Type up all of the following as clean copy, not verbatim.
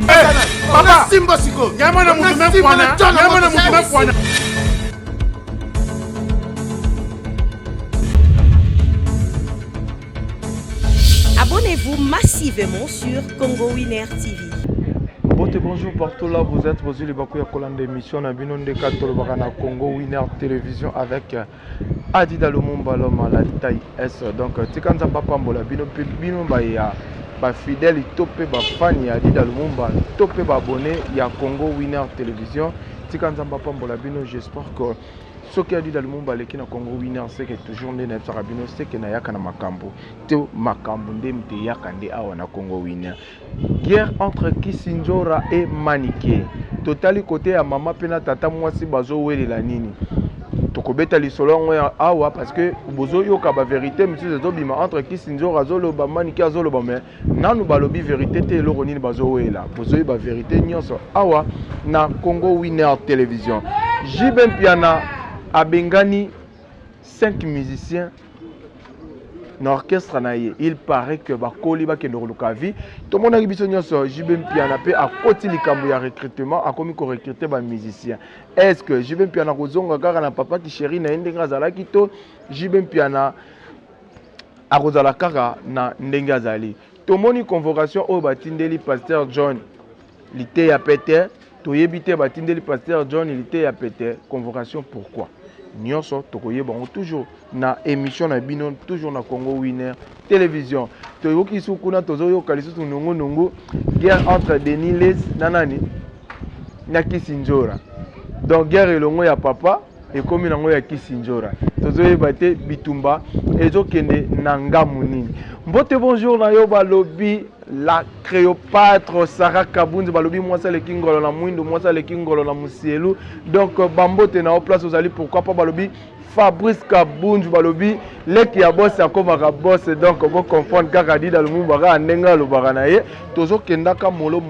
Papa, Simba Siko. Yamana Moutoumé Kwana. Yamana Moutoumé Kwana. Abonnez-vous massivement sur Congo Winner TV. Bonjour partout là, vous êtes les Bakou Yakolande émission na binon de Katolobana Congo Winner Télévision avec Adida Lumumba l'homme la taille S. Donc Tikanza Papa Mbola bino ya ba fidèle topé ba fan ya Adida Lumumba topé ba abonné ya Congo Winner Télévision. Tikanza Papa Mbola bino, j'espère que ce qui a dit dans le monde qui na Congo Winner c'est que toujours ne na sarabino c'est que na yaka na makambo te makambo ndemte yaka nde awa na Congo Winner. Guerre entre Kisinjora et Maniké. Totali côté ya mama pena tata mwasi bazo welela nini. Tokobeta lisolo ngoya awa parce que bozo yoka ba vérité monsieur zobima entre Kisinjora zolo ba Maniké azolo ba mais nanu balobi vérité te eloko nini bazo wela. Bozo ba vérité nyonso awa na Congo Winner Télévision. Jibem Piana Abengani 5 musiciens dans l'orchestre naïe. Il paraît que bakoli ba kendo lukavi tout le monde a biso nyonso Jibem Piana pe a koti likambo ya recrutement a komi ko recruter ba musiciens. Est-ce que Jibem Piana kozonga kaka na papa ki chéri na ndenga zala kito Jibem Piana a kozala kaka na ndenga zali. To moni convocation au batindeli pasteur John lité ya pété to yebité batindeli pasteur John lité ya pété convocation pourquoi? Nyonso tokoyeba toujours na émission na binon toujours na Congo Winner Télévision. Toyoki sukuna tozoyo kalisusu nungu guerre entre Denis Les nanani na Kisinjora. Donc guerre elongo ya papa et comme nango ya Kisinjora. Tozoyeba te bitumba ezokende na ngamu nini. Mbote bonjour na yo balobi la Cléopâtre Sarah Kabunzi balobi mwasa le kingolo na mwindo mwasa le kingolo na musielu. Donc bambote na place aux ali pourquoi pas balobi Fabrice Kabunzi balobi leki ya boss akomaka boss donc ko confondre kaka Dida Lumumba ka ndenga lobaka na ye tozo kendaka molo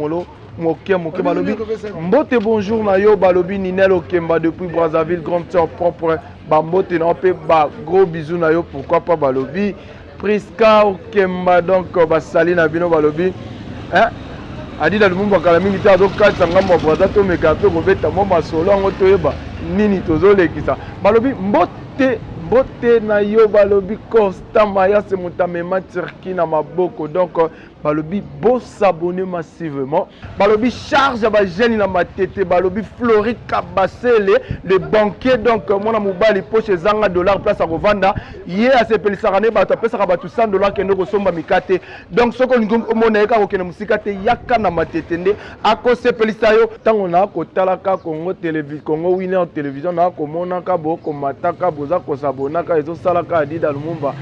moke balobi mbote bonjour na yo balobi Ninel Okemba depuis Brazzaville grand temps propre bambote na pe ba gros bisous na yo pourquoi pas balobi Priska Okemba donc basali na bino balobi hein Adida Lumumba kala mingi ta do katsa ngamba braza to meka pe ko beta mo masolo ngo toyeba nini tozolekisa balobi mbote na yo balobi Constant Maya se mutamema Turki na maboko donc balobi bo s'abonner massivement balobi charge ba jeune na matete balobi Flori Kabasele le banquier donc mona mobali poche zanga dollar place à revendre ye a se pelisarane ba to pesa ba $100 kendo ko somba mikate donc soko ngom mona eka ko kena musikate yaka na matete nde ako se pelisayo tango na ko talaka Congo Télévision Congo Winner Télévision na ko mona ka boko mataka boza ko sabona ka ezo salaka Adida Lumumba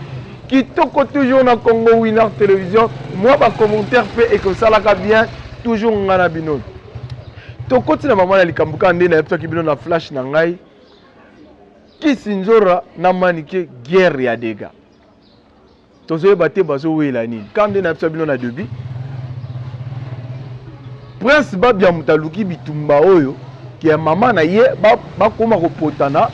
qui toko toujours na Congo Winner Télévision moi ba commentaire fait et que ça la bien toujours ngana bino toko tina maman na likambuka ndé na episode bino na flash na ngai Kisinjora na Maniké guerre ya dega tozo baté bazo wela nini quand ndé na episode bino na debi Prince Babia mutaluki bitumba oyo ki ya mama na ye ba koma ko potana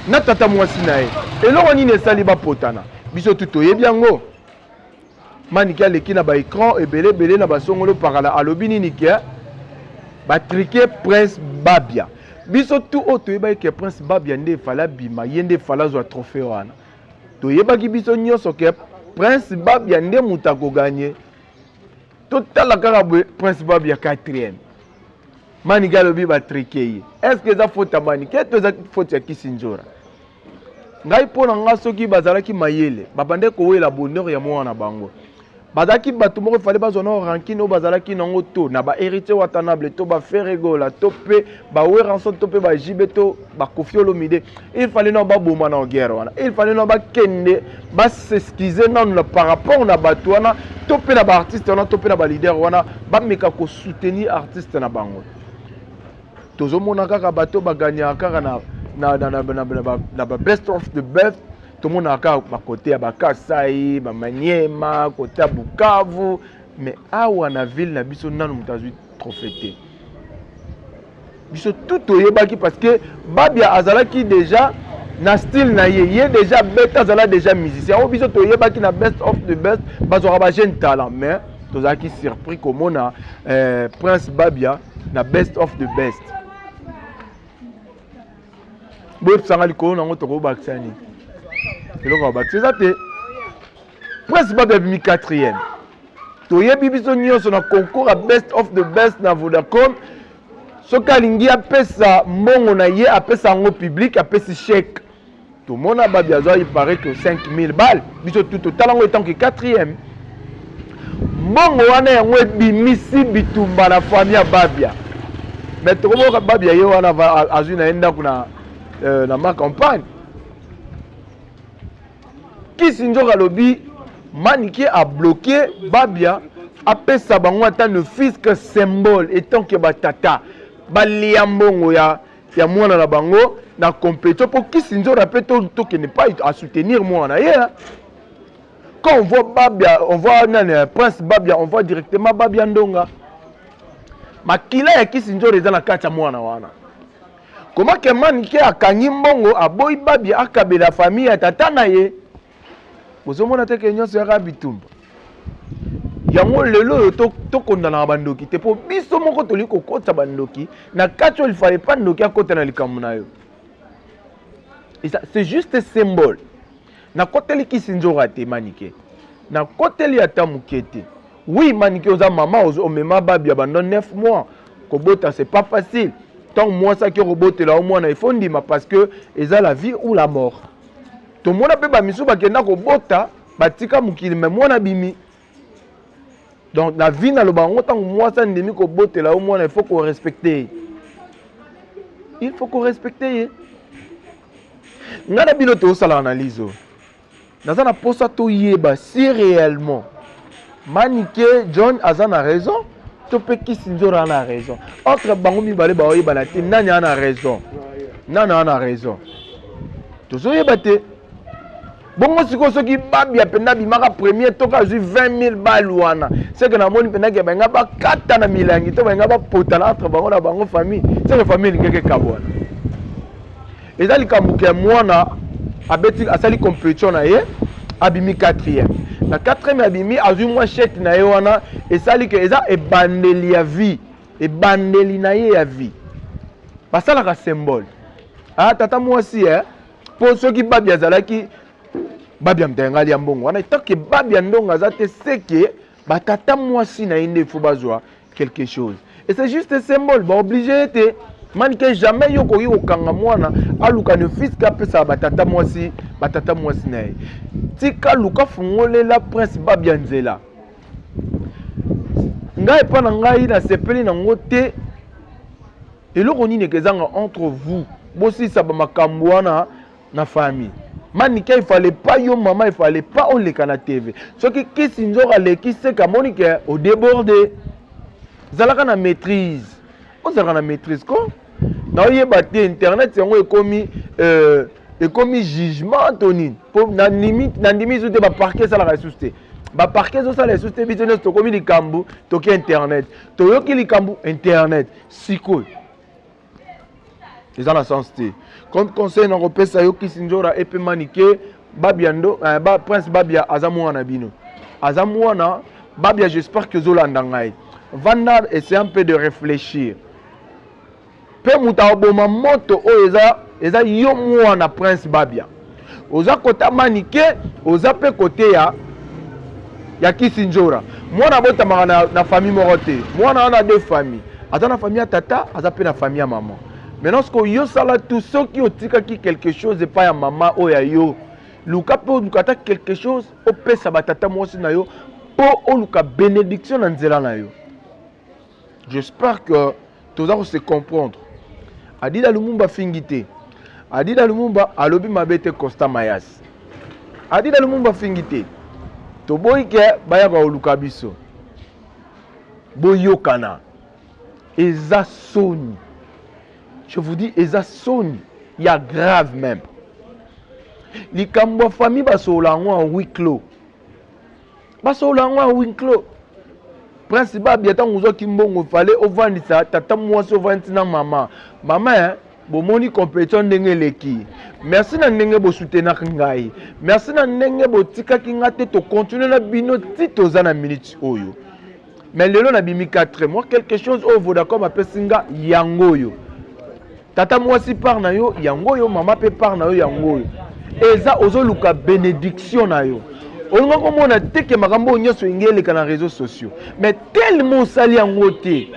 na tata mwasi na ye eloko nini esali ba potana biso tuto yebiango Maniké aleki na ba écran ebele na basongolo parala alobi nini ke ba triquer Prince Babia biso tout auto yeba ke Prince Babia nde fala bima yende fala zo trophée wana to yeba ki biso nyonso ke Prince Babia nde mutako gagner total la kaka Prince Babia 4e Maniké alobi ba triquer est-ce que ça faute à Maniké to za faute ya Kisinjora ngai pona nga soki bazalaki mayele babande ko wela bonheur ya mwana bango bazaki bato moko fallait bazona ranking o bazalaki nango to na ba héritier watanable to ba feregola to pe ba weranso to pe ba jibeto ba kofiolo mide il fallait no ba boma na guerre wana il fallait no ba kende ba s'excuser non par rapport na bato wana to pe na ba artiste wana to pe na ba leader wana ba meka ko soutenir artiste na bango tozo mona kaka bato ba gagner kaka na best of the best tout le monde a côté à Bakasai, Maniema, côté à Bukavu mais awa na ville na biso nanu mutazu trophée biso tout oyebaki parce que Babia azalaki déjà na style na ye déjà beta azala déjà musicien o biso toyebaki na best of the best bazora ba jeune talent mais tozaki surpris komona Prince Babia na best of the best. Boy sanga likolo nango toko bakisani. Eloko bakisa te. Prince Babia bimi 4e. Toyebi biso nyonso na concours à best of the best na Vodacom. Soki alingi apesa mbongo na ye apesa yango public apesi chèque. Tout le monde a Babia, il paraît que 5000 balles. Biso tout total en étant que 4e. Mbongo wana yango bimisi bitumba na famille ya Babia. Mais tout le monde Babia ye wana azui na enda kuna na ma campagne. Kisinjo Kalobi Manike a bloqué Babia apesa bango ata ne fisc symbole étant que batata balia mbongo ya mwana na bango na compétition pour Kisinjo rappelle tout qui n'est pas à soutenir moi na hier. Quand on voit Babia, on voit Prince Babia, on voit directement Babia Ndonga. Makila ya Kisinjo reza na kati ya mwana wana. Comment que Manike akangi mbongo aboyi Babia akabela famille ya tata na ye. Bozomona te ke nyonso ya bitumba. Yango lelo to kondana bandoki te po biso moko toli kokota bandoki na kati il fallait pas ndoki akota na likambo na yo. Et ça c'est juste un symbole. Na koteli Kisinjo raté Manike. Na koteli ata mukete. Oui Manike oza mama o mema Babia bandon 9 mois. Kobota c'est pas facile. Tant moi ça qui robotela au moins na ifondima parce que eza la vie ou la mort. Tout le monde a pu bamisu bakenda kobota batika mukili mais moi na bimi. Donc la vie na le bango tant moi ça ndemi kobotela au moins il faut qu'on respecte. Il faut qu'on respecte. Ngana bino to sala analyse. Dans un posa to yeba si réellement Manike John Azan a raison, to pe Kisinjo a raison. Entre bango mi balé ba oyeba na te nani a raison. Nana a raison. To so yeba te. Bongo siko soki Babia penda bimaka premier toka ju 20 000 balles wana. C'est que na moni penda ke benga ba kata na milangi to benga ba potana entre bango na bango famille. C'est que famille ngeke kabwana. Ezali kambuke mwana abeti asali compétition na ye abimi 4e. Na 4e abimi azu mwa chèque na ye wana esali ke eza ebandeli ya vie. Ebandeli na ye ya vie. Basala ka symbole. Ah tata mwasi po soki Babia zalaki Babia mtengali ya mbongo wana tant que Babia Ndonga za te seke batata mwasi na inde faut bazwa quelque chose. Et c'est juste un symbole ba obligé te Manike jamais yo koki kokanga mwana aluka ne fils ka pesa batata mwasi na ye. Tika luka fungolela Prince Babia Nzela. Ngai pa na ngai na sepeli na ngote eloko nini kezanga entre vous. Bosi sa ba makambo wana na famille. Manike il fallait pas yo maman il fallait pas on le kana TV. Ce qui Kisinjo aleki c'est que Monique au débordé. Zalaka na maîtrise. On zalaka na maîtrise quoi? Na yeba te internet yango ekomi jugement tonine. Pour na limite na ndimi zo te ba parquet ça la ressource. Ba parquet zo ça la ressource business to komi likambu to ki internet. To yoki likambu internet. Siko. Ils ont la sens te. Comme conseil na repesa yo Kisinjora et pe Manike Babia ndo Prince Babia azamu wana bino. Azamu wana Babia j'espère que zolanda ngai. Vanda essaie un peu de réfléchir. Pe muta oboma moto o eza yo mwana Prince Babia. Oza kota Manike, oza pe côté ya Kisinjora. Mwana bota na famille morote. Mwana ana deux familles. Aza na famille ya tata, aza pe na famille ya maman. Maintenant, ce que yo sala tout ceux qui ont dit quelque chose et pas ya maman ou ya yo. Luka po lukata quelque chose o pe sabatata mwasi na yo po o luka bénédiction na nzela na yo. J'espère que tous allons se comprendre. Adida Lumumba fingité. Adida Lumumba alobi mabete Costa Mayas. Adida Lumumba fingité. To boyke baya ba luka biso. Boyokana. Eza soni. Je vous dis, eza soni, il y a grave même. Les Kambo famille basolango en huis clos. Basolango en huis clos. Principal bien tant ouzo kimbongo fallait au vendre ça, tata moi so vendre na maman. Maman bo moni compétition ndenge leki. Merci na ndenge bo soutenir ngai. Merci na ndenge bo tika kinga te to continuer na bino ti toza na minute oyo. mais lelo na bimi 4 mois quelque chose au Vodacom appelle singa yangoyo tata mwasi par na yo yangoyo mama pe par na yo yangoyo eza ozoluka bénédiction na yo olinga komona teke makambo nyonso ingeleka na réseaux sociaux mais tellement osali yango te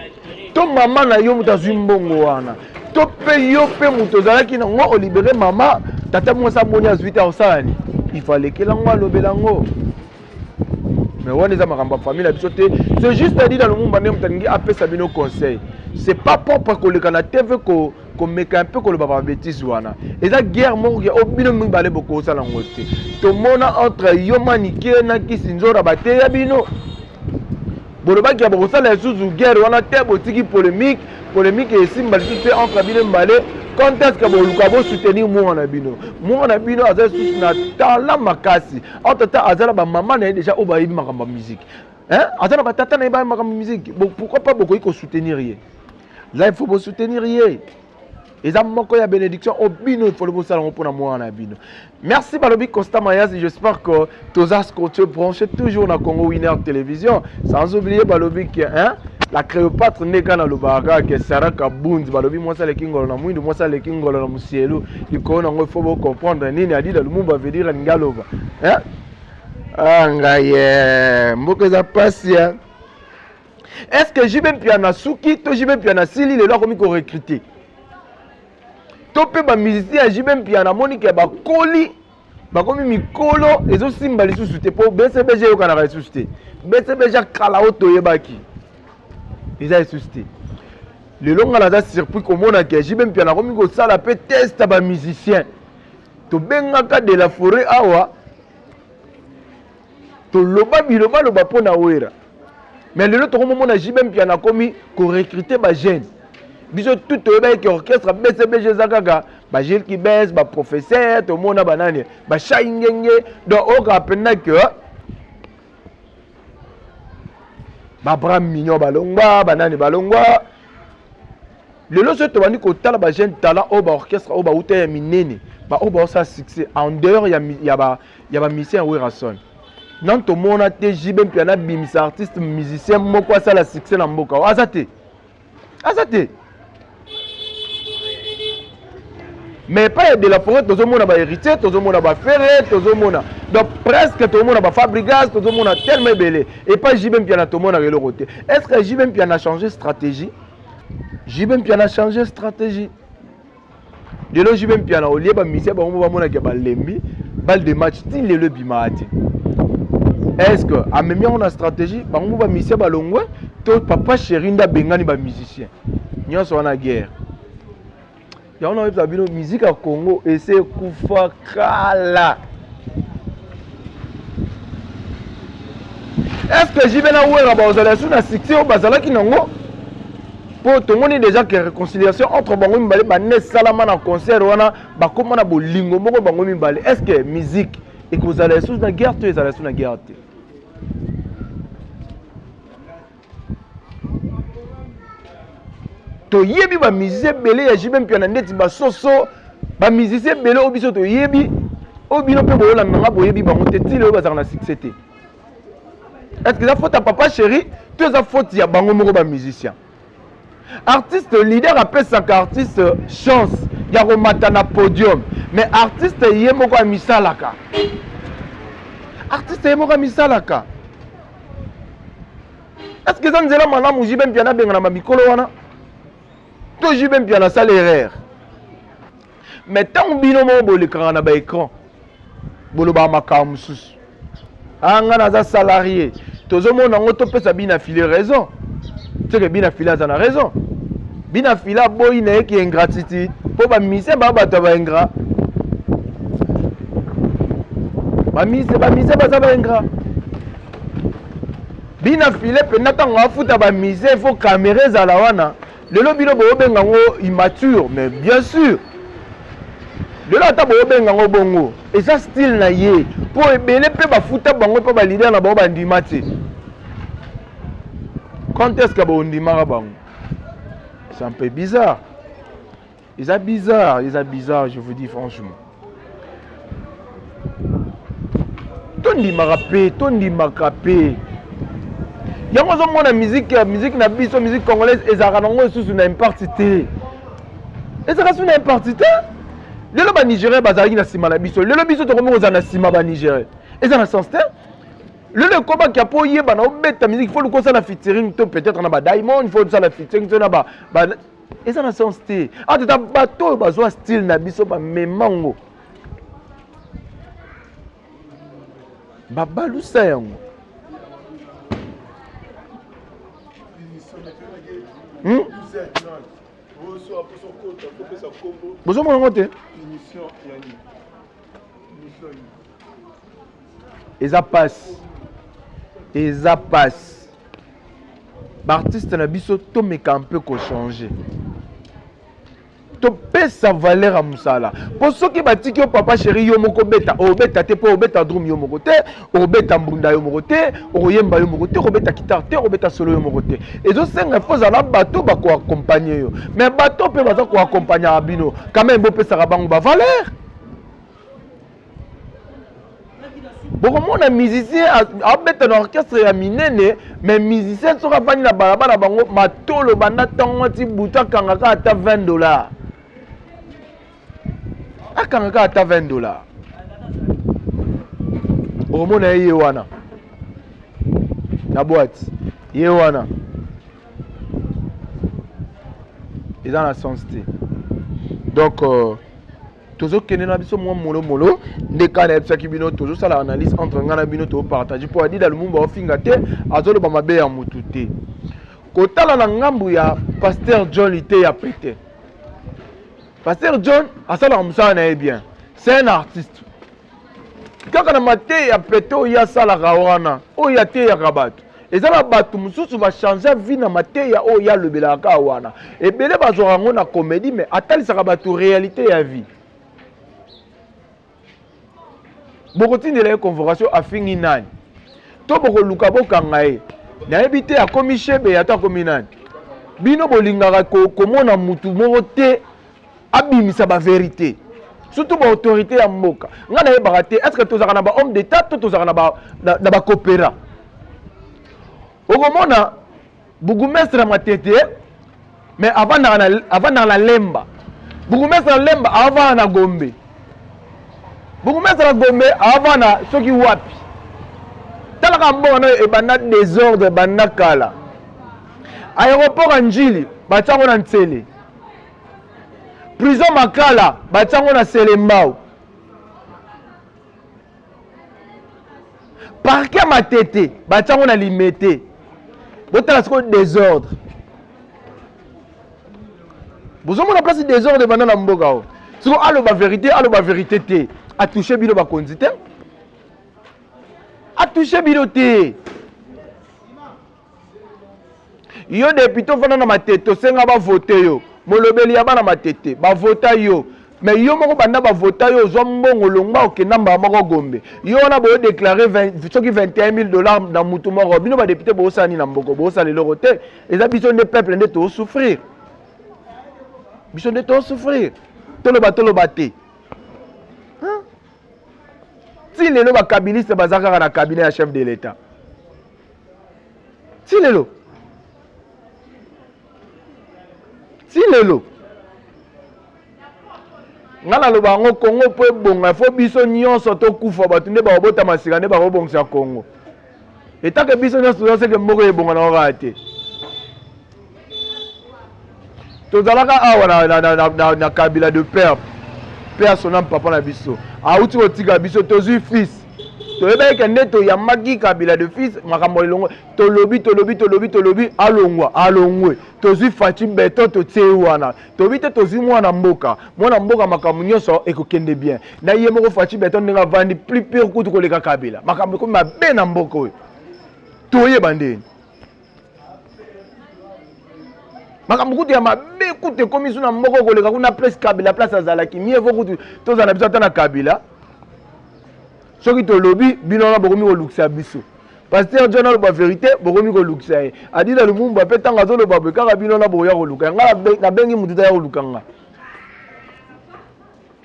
to mama na yo moto azwi mbongo wana to pe yo pe moto ozalaki nango olibere mama tata mwasi amoni azwi te osala ni il fallait que lango alobela ngo mais on est à ma famille la c'est juste à dire dans le monde on appelle ça bino conseil c'est pas propre que le Canada TV qu'on met un peu que le baba bêtise wana et ça guerre mon au bino mi balé beaucoup ça lango te to mona entre yomani na kisinzora bate ya bino boloba ki aboko ça la sous guerre wana te botiki polémique et simbali fait entre bino mbalé quand est-ce que vous soutenir moi na bino azali sous na talent makasi en tout temps azala ba maman na déjà au ba makamba musique hein azala ba tata na ba makamba musique pourquoi pas beaucoup ko soutenir rien là il faut vous soutenir rien et ça moko ya bénédiction au bino il faut le salon pour na moi na bino merci balobi Constant Mayas j'espère que tozas continue brancher toujours na Congo Winner Télévision sans oublier balobi que hein la Cléopâtre n'est qu'à l'Obaga, que Sarah Kabound, Balobi, moi ça les Kingol, na Mouindou, moi ça les Kingol, na Moussielou, il faut comprendre, Nini a dit, le monde va venir à Ngalova. Hein? Angaye, Mbokeza Passia. Est-ce que j'ai même piana Souki, toi j'ai même piana Sili, les lois comme ils ont recruté? Topé, ma musicien, j'ai même piana Monique, ba Koli, ba comme Mikolo, et aussi Mbali sous-souté, pour BCBG au Canada sous-souté. BCBG Kalao Toyebaki. Ils ont suscité. Le long à la surpris comme on a que j'ai même bien la remis au salle après test à un musicien. To bengaka de la forêt awa. To loba biloba loba pona wera. Mais le autre moment on a j'ai même bien la commis qu'on recruter ba jeune. Biso tout au bail qui orchestre BCBG Zagaga, ba jeune qui baisse, ba professeur, tout le monde a banane, ba chaingenge donc on rappelle que Babram Mignon Balongwa, Banane Balongwa. Le lot c'est tobani ko tala ba jeune talent au ba orchestre au ba outé minene. Ba au ba ça succès. En dehors il y a ba musicien Werason. Non to mona te jibem piana bimis artiste musicien moko ça la succès na mboka. Azate. Azate. Mais pas de la forêt, tout le monde a hérité, tout le monde a ferré, tout le monde a. Donc presque tout le monde a fabriqué, tout le monde a tellement belé. Et pas JBM Piana, tout le monde a le côté. Est-ce que JBM Piana a changé de stratégie? JBM Piana a changé de stratégie. De là, JBM Piana, au lieu de misser, on va voir qu'il y a des balles de match, il est le bimati. Est-ce que, à même on a stratégie, on va misser balongwe, tout papa chérinda bengani ba musicien. Nous sommes en guerre. Il y a une musique à Congo et c'est Koufakala. Est-ce que j'y vais là où vous allez sur la section Bazala qui n'a pas pour tout le monde déjà que réconciliation entre Bango Mbale, Bané Salama dans concert, Bakoma na Bolingo, Moko Bango Mbale. Est-ce que musique et que vous allez sur la guerre, tu allez sur la guerre? To yebi ba musicien belé ya jibem piana neti ba soso ba musicien belé obiso to yebi obino pe boyola nanga boyebi bango te tile ba za na succès te. Est-ce que ça faute à papa chéri, tu as faute ya bango moko ba musicien. Artiste leader appelle ça artiste chance ya remata na podium, mais artiste yé moko a misalaka. Artiste yé moko a misalaka. Est-ce que ça nzela mana mu jibem piana benga na mikolo wana? Toujours même bien la salle erreur. Mais tant que bino mo boleka na ba écran. Boloba makamsus. Anga na za salarié. Tozo mo nango to pesa bina filer raison. Tu que bina filer za na raison. Bina filer boy na ki ingratitude. Po ba mise ba ba ba ingrat. Ba mise ba za ba ingrat. Bina filer pe natanga futa ba mise faut caméra za la wana. Le lobby est immature, mais bien sûr. Le lobby est bongo. Et ça, style na yé. Pour ébélé, peut pas foutre bango, peut pas leader na bango bandimati. Quand est-ce que vous ndimara bango? C'est un peu bizarre. Ils sont bizarres, je vous dis franchement. Ton ndimara pe. yango ozomona musique na biso musique congolaise ezalaka nango lisusu na impartité ezalaka susu na impartité lelo banigérien bazalaki na nsima na biso lelo biso tokomi kozala na nsima banigérien eza na sens te lelo ekobaki ya mpo oyeba na obeta musique il faut lukosala featuring to peut-être na badiamond il faut osala featuring to na eza na sens te atata bato oyo bazwa style na biso bamemango babalusa yango bozomona yango te eza passe baartiste na biso tomeka un peu kochange topesa valeur ya mosala mpo soki batiki yo papa chéri yo moko beta obeta te mpo obeta drum yo moko te obeta mbunda yo moko te okoyemba yo moko te obeta kitare te obeta solo yo moko te ezosenga fo ozala bato bakoakompagne yo mais bato mpe baza koakompagnaka bino quand même bopesaka bango bavaleur bokomona musicien abeta na orchestre ya minene mais musicien soki avandi na balabala bango matolo banda ntango ti butu akangaka ata $20 akangaka ata $20 okomona ye wana na boîte ye wana eza na sens te donc tozokende na biso mwa molomolo nde kana yebisaki bino tozosala analyse entre ngai na bino topartage mpo adida lumumba ofinga te azoloba mabe ya mutu te kotala na ngambu ya Pasteur John ite ya pete Pasteur John asalaka mosala na ye bien c'est un artiste kaka na mate ya pete oyo asalaka wana oyo ateyaka bato eza na bato mosusu bachange vie na mateya oyo alobelaka wana ebele bazwaka yango na comédie mais atalisaka bato réalité ya vie bokotindela ye convocation afingi nani to bokoluka bokanga ye nayebi te akomi shebe ata akomi nani bino bolingaka komona mutu moko te abimisa baverité surtout baautorité ya mboka ngai nayebaka te est ce que tozalaka na bahomme d'état to tozalaka na bakopera okomona bourgmestre na Matete mais avandaka na Lemba bourgmestre na Lemba avandaka na Gombe bourgmestre na Gombe avandaka soki wapi talaka mbongo na ebanda désordre ebanda kala aéroport ya Njili batiango na Ntsele prison Makala batiango na Selembao parquet Matete batiango na Limete botala siko désordre bozomona place désordre ebanda na mboka o siko aloba vérité te atouché bino bakonzi te atouché bino te yo député ofanda na Matete osenga bavote yo molobeli ya bana Matete bavota yo mais yo moko banda bavota yo ozwa mbongo longwa okenda mbala moko Gombe yo wana boyo déclaré soki $21,000 na mutu moko bino badepute boosala nini na mboko boosala eloko te eza biso nde peuple nde toosouffrir biso nde toosouffrir toloba te ti lelo bakabiliste baza kaka na cabinet ya chef de l'état ti lelo nga naloba yango Congo mpo ebonga fo biso nyonso tokufa bato nde bakobota masika nde bakobongisa Congo etake biso nyonso tozaseke moko ebonga na kaka te tozalaka awa na kabila de père sonam papa na biso auti kotika biso tozwi fils toyebaki nde toyambaki kabila de fils makambo elongo tolobi alongwe tozwi faci beto totie wana tobi te tozwi mwana mboka makambo nyonso ekokende bien na ye moko faci beto ndenge avandi plus pire kutu koleka kabila makambo ekomi mabe na mboka oyo toyeba ndeni makambo kutu ya mabe kutu ekomi su na mboka koleka kuna place kabila place azalaki mie fo kutu tozala biso ata na kabila soki tolobi bino wana bokomi kolukisa biso Pasteur John aloba vérité bokomi kolukisa ye adila lumumba mpe ntango azoloba boye kaka bino wana bokoya koluka nga nabengi mutu ta ya koluka nga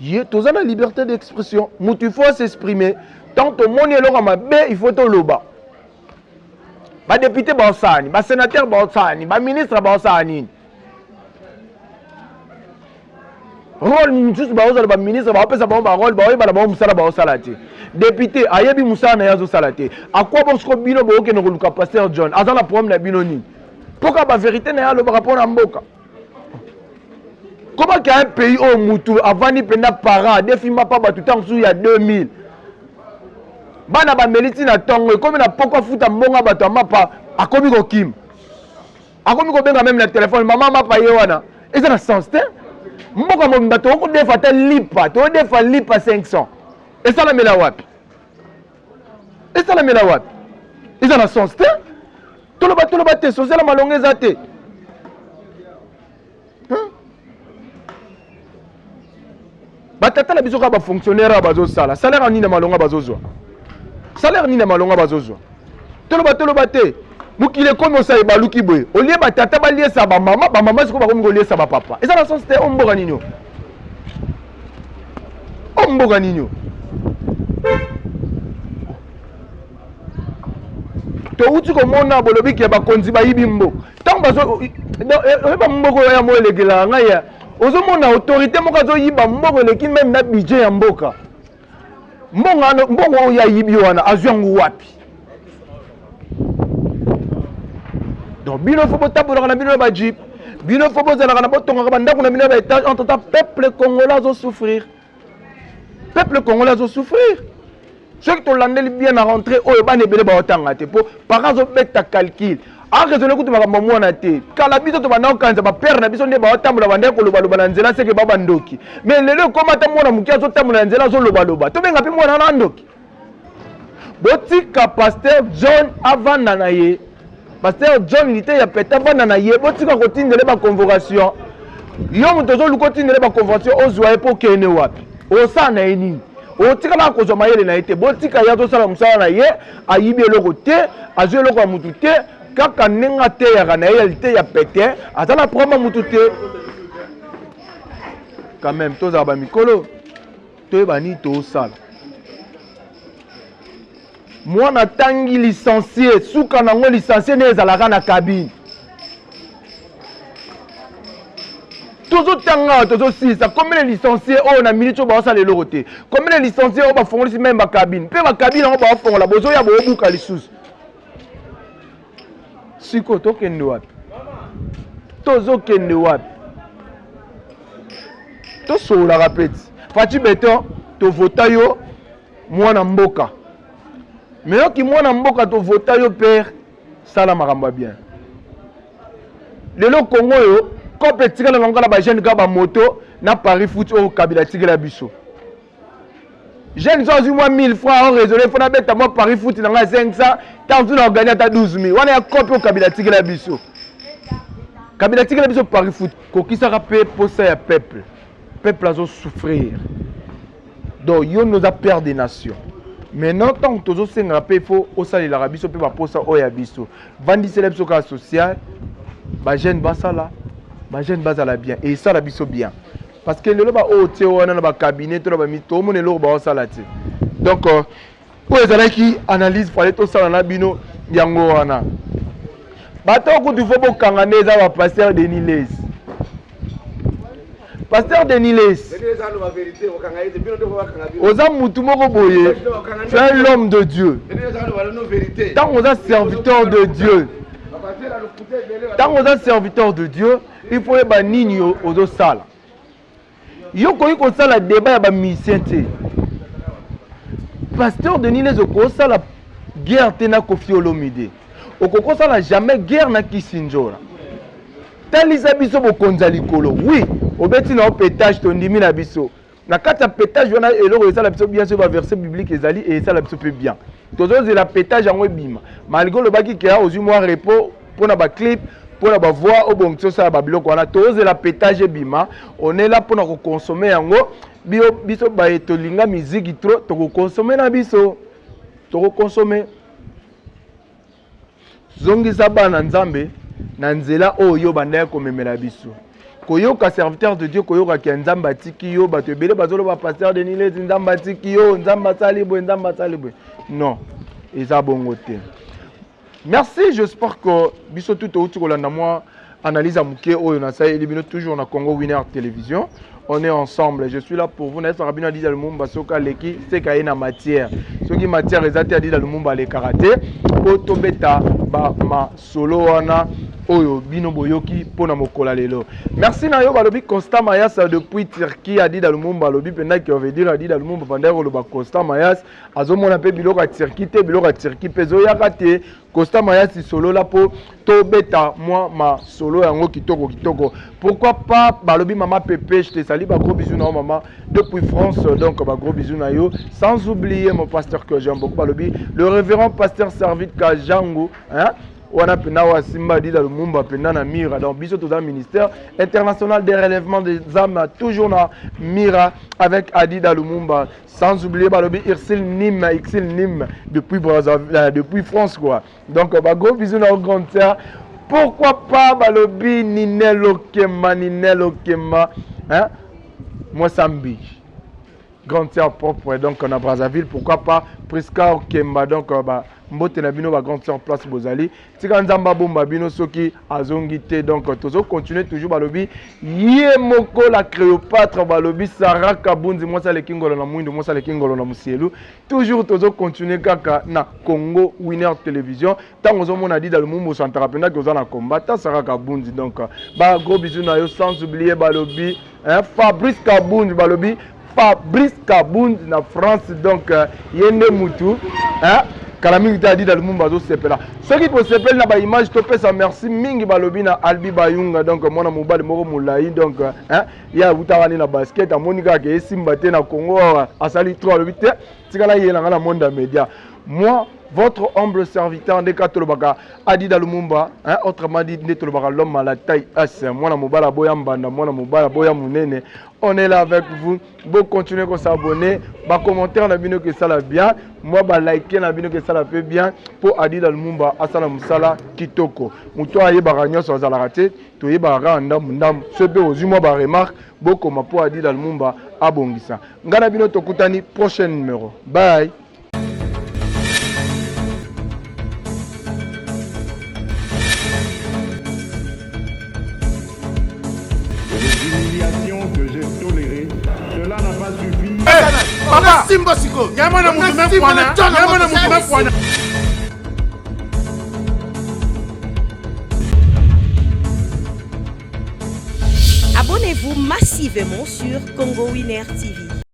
ye toza na liberté d'expression mutu il faut s'exprimer tant tomoni eloko mabe il faut toloba ba député ba osani, ba sénateur ba osani, ba ministre ba osani. Rôle juste ba osala ba ministre ba opesa ba rôle ba oyeba ba musala ba osala te. Député ayebi musala na yazo sala te. A quoi bon sko bino bo ke no luka pasteur John. Azana problème na bino ni. Pourquoi ba vérité na yalo ba rapport na mboka. Comment qu'il y a un pays au Moutou avant ni pena parents des films pas ba tout en sous il y a 2000. Bana ba meliti na tongo comme na poko futa mbonga bato mapa akomi ko kim. Akomi ko benga même na téléphone maman mapa yewana. Et ça na sens te. Mboka mo bato ko defa ta lipa, to defa lipa 500. Et ça la mela wapi. Et ça la mela wapi. Et ça na sens te. Tout le bateau te social malongé zate. Batata la biso ka ba fonctionnaire bazo sala. Salaire ni na malonga bazo zo. Salaire ni na malonga bazo zo. Tout le bateau mukile comme ça ba luki boy. Au lieu batata ba lié ça ba maman siko ba comme lié ça ba papa. Et ça na sens te on mboka ninyo. On mboka ninyo. To uti ko mona bolobi ke ba konzi ba yibi mbo. Tant bazo ba mboko ya mo legela ngaya. Ozo mona autorité moko zo yiba mboko leki même na budget ya mboka. Mbongo ya yibi wana azwangu wapi. Donc bino faut botabola na bino ba jeep. Bino faut bozala na botonga ba ndako na bino ba étage en tant peuple congolais zo souffrir. Peuple congolais zo souffrir. Ceux qui t'ont landé bien à rentrer, oh, bah, ne pas autant à te pour par exemple mettre ta calcul. En raison de coup, tu vas m'amener à te. Quand la bise, tu vas n'en quand ça va perdre, la bise, on est pas autant pour la vendre pour le balanzela, c'est que baba ndoki. Mais le lieu comment t'as mon amour qui a sauté mon anzela sur le baloba. Tu viens à moi dans l'andoki. Botika pasteur John avant nanaye. Pasteur John il était à péter avant nanaye. Botika continue de la convocation. Yom tozo lu continue de la convocation. Ozoye pour qu'il ne wapi. Osa na eni. Otika na kozo mayele na ete botika ya to sala musala na ye ayibi eloko te azwe eloko ya mutu te kaka nenga te ya kana ye te ya pete azala proma mutu te quand même toza ba mikolo to bani to sala mwana tangi licencié suka nango licencié ne ezalaka na cabine toujours tanga toujours si ça combien de licenciés oh na minute ba ça le loté combien de licenciés on va fongoli même ba cabine pe ba cabine on va fongola bozo ya bobuka lisusu siko to kende wapi tozo kende wapi to sola rapeti fati beton to vota yo mwana mboka mais yo ki mwana mboka to vota yo père sala makambo bien lelo Congo yo quand petit gars na ba jeune gars ba moto na Paris foot au Kabila tigela biso jeune zo zu moi 1000 francs on raisonner faut na beta moi Paris foot na 500 tant tu na gagner ta 12000 wana ya copie au Kabila tigela biso Paris foot ko kisa rapé pour ça ya peuple a souffrir donc yo nous a perdre des nations maintenant tant que tozo senga pe faut au sali la biso pe ba posa o ya biso vandi célèbre soka social ba jeune basala ma jeune base à la bien et ça la biso bien parce que le ba oté wana na ba cabinet to ba mi to mon lo ba salati donc pour les qui analyse fallait to sala na bino yango wana bato ko du fo bo kanganeza ba pasteur Denis Les pasteur Denis Les oza mutu moko boye tu es l'homme de Dieu tant on est serviteur de Dieu tant on est serviteur de Dieu il faut ba nini ozo sala yo koyi ko sala débat ya ba mission te pasteur Denis Les oko sala guerre te na Koffi Olomide oko sala jamais guerre na Kisinjora talisa biso bokonza likolo oui obeti na pétage to ndimi na biso na kati ya pétage wana eloko esala biso bien sûr ba verset biblique ezali et esala biso pe bien tozo la pétage yango bima malgré le baki ke a ozu moi repos pour na ba clip pour la voix au bon ça ba biloko wana tozo la pétage bima on est là pour na consommer yango biso ba etolinga musique trop to consommer na biso to consommer zongisa bana nzambe na nzela oyo banda ko memela biso koyoka serviteur de Dieu koyoka ki nzamba tiki yo bato ebele bazolo ba pasteur Denis Les nzamba tiki yo nzamba salibo non eza bongo te Merci, j'espère que biso tout au tout moi analyse à Mouké Oyo na ça élimine toujours na Congo Winner Télévision. On est ensemble, je suis là pour vous. N'est-ce pas Rabina dit dans le monde basoka leki c'est qu'il y a une matière. Ce qui matière exacte a dit dans le monde les karaté. Oto beta ba ma solo wana oyo bino boyoki pona mokola lelo. Merci na yo balobi Constant Mayas depuis Turquie a dit dans le monde balobi pendant qui veut dire a dit dans le monde pendant le ba Constant Mayas azomona pe biloko a Turquie te biloko a Turquie pezo ya kate Constant Mayas solo là po to beta moi ma solo yango kitoko kitoko. Pourquoi pas balobi maman Pépé je te salue ba gros bisous na maman depuis France donc ba gros bisous na yo sans oublier mon pasteur que j'aime beaucoup balobi le révérend pasteur Servit Kajango hein. On a penawa Simba dit dans le Mumba penana Mira dans biso tout un ministère international des relèvements des âmes toujours na Mira avec Adi dans le Mumba sans oublier balobi Irsil Nim depuis Brazzaville depuis France quoi donc ba gros bisous na grande sœur pourquoi pas balobi Ninelo Kema hein moi Sambi grande sœur propre donc on a Brazzaville pourquoi pas Priska Kemba donc bah mbote na bino ba grande sœur place Bozali tika nzamba bomba bino soki azongité donc tozo continuer toujours balobi yé moko la Cléopâtre balobi Sarah Kabunzi moi ça le kingolo na mwindo moi ça le kingolo na musielu toujours tozo continuer kaka na Congo Winner Télévision tant ozo mona dit dans le monde santara pena que oza na combattant Sarah Kabunzi donc ba gros bisous na yo sans oublier balobi hein Fabrice Kabunzi balobi Fabrice Kabunzi na France donc yende mutu hein Kalami t'a dit dans le monde bazo sepela. Ce qui peut s'appeler na ba image to pesa merci mingi balobi na Albi Bayunga donc mona mobali moko moulayi donc hein ya utawani na basket a monika ke simba te na Congo asali 3 le 8 tikala yela na monde média. Moi votre humble serviteur de Katolobaka Adi Dalumumba hein autrement dit Netolobaka l'homme à la taille S mona mobala boya mbanda mona mobala boya munene on est là avec vous vous continuez à s'abonner ba commentaire na bino que ça la bien moi ba liker na bino que ça la fait bien pour Adi Dalumumba asala musala kitoko muto aye baranyo so za la raté to ye baranga ndam sebe ozimo ba remarque boko ma pour Adi Dalumumba abongisa ngana bino tokutani prochain numéro bye. Que j'ai toléré, cela n'a pas suffi. Papa Simba Siko, yamana mutume kwana. Abonnez-vous massivement sur Congo Winner TV.